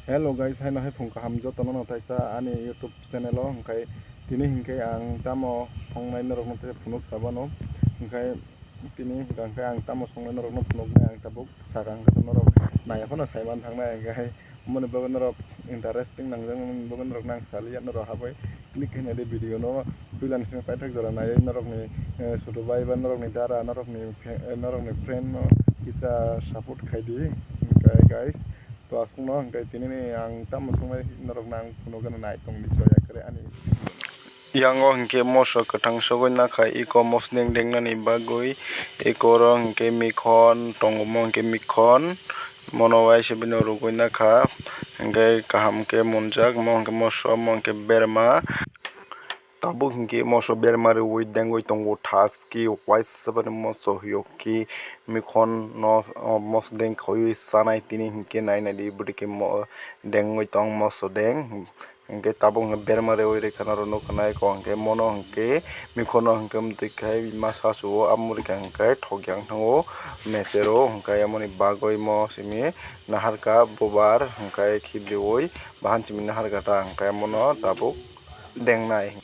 Hello guys, hai na hai phung kaham jo tono na thaisa ani YouTube channel o hingkai tini hingkai ang tamo songnai norok no te phunuk sabano hingkai tini hingkai ang tamo songnai norok no phunuk nai ang tabuk sarang ka norok nai phono saiman thangnai hingkai mone bagan norok interesting nangjang bagan norok nang salia norok habai click hina de video no pilan sing pai thak jora nai norok ni sudu bai ban norok ni dara norok ni friend no kita support khai di hingkai guys to asung no hingkai tini ni ang tam sungai norok nang punogan nai tong ni soya kare ani yango hingke moso katang sogoi na khai iko mos deng deng nani bagoi iko ro hingke mikhon tongomo hingke mikhon mono wai sebino rugoi na kha hingke kaham ke munjak mo hingke moso mo hingke berma tabuk hingke moso berma rewoi dengoi tongo thaski white saban moso hyoki mikhon no mos deng khoi sanai tini hingke nai nai di budike mo dengoi tong moso deng hingke tabuk berma rewoi rekha no kanai ko hingke mono hingke mikhono hingke mtikai masa suo amuri hingke thogyang thango mechero hingke amoni bagoi mo simi naharka bobar hingke khibrioi bahan simi naharka ta hingke mono tabuk dengnai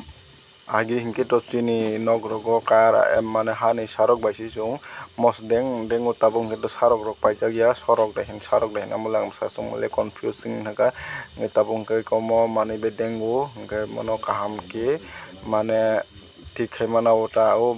agi hingke to chini nogrogo kar mane hani sarok baisi chung mos deng dengo tabung hingke to sarok rok paijak ya sorok de hin amulang sa chung mole confusing naga nge tabung ke komo mane be dengo hingke mono kaham ke mane tik khai mana ota o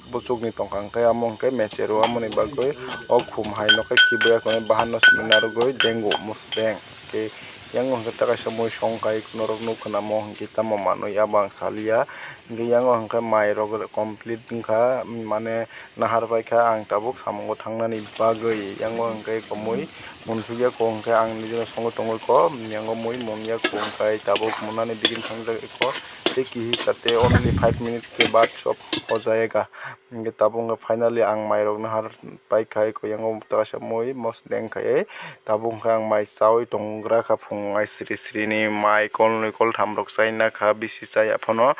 busuk ni tongkang ke among ke mechero amoni bagoi o khum hai no ke khibya ko bahan no seminar goi dengo mos deng ke yango hingke taka samoi songkai norok nukna mo hingke tamo manui abang salia hingke yango hingke mai rok complete wngkha mane nahar paikha ang tabuk samungo thangnani bagoi yango hingke komoi munsukya ko hingke ang nijoro songo tongoi ko yango moi monya ko hingke tabuk monani digin thangjak ko kihi sate only 5 minutes ke बाद सब हो जाएगा इनके ताबुंग फाइनली आंग माइ रok नहर पाइखाय को यांगो तसा moi mos deng khai tabung khang mai chawi tongra kha fungai sri sri ni mai kolni kol tham rok chaina kha bisi chai aphono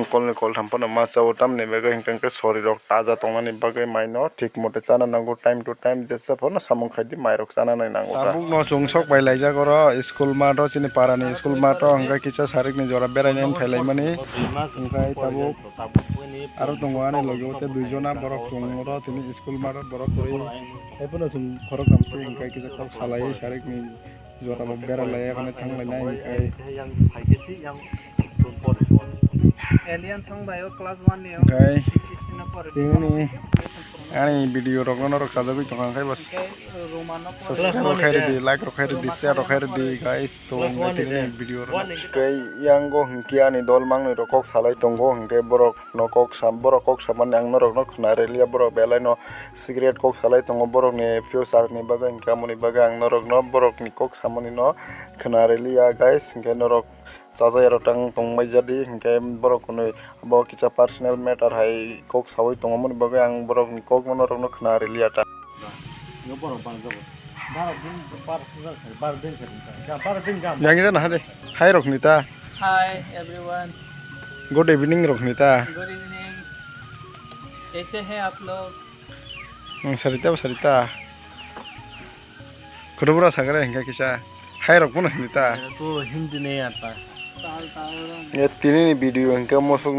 kolni kol tham phono ma chawo tamni bege hingkang ke shori rok taja tongnani bagai mai no thik mote chana nango time to time desa phono samung khai di mai rok chana nai nango tabuk no chungsok bai laijak oro school mat ro chini parani school mat ro hingka kisa sarik ni jora beraina phailai mani hingkai tabuk aro tongo ani logo te duijona borok chungro tini school mat borok kori epono chung khorok kamsi hingkai kisa kok salai sarik ni jora bo beralai kane thanglai nai hingkai yang haigesi yang alien thong bayo class 1 ni hingkai tini ani video rok no rok sajagoi tonga khai bas romano subscribe khairi di like rok khairi di share rok khairi di guys to hingkai tini video rok hingkai yango hingkai ani dol mangni rok kok salai tongo hingkai borok no kok saman ang norok no khnarelia borok belai no cigarette kok salai tongo borok ni future ni baga hingkai amoni baga ang norok no borok ni kok samani no khnarelia guys hingkai norok sajai rotang tongmai jadi hingkai borok kunui bo kicha personal matter hai kok sawai tongomoni bagai ang borok ni kok norok no khnarelia ta yang jana hade hai rok nita hi everyone good evening rok nita good evening कैसे हैं आप लोग sarita khurubura sagare hingkai kisa hai rok puno nita तो हिंदी नहीं आता ya tini ni video hingkai mosok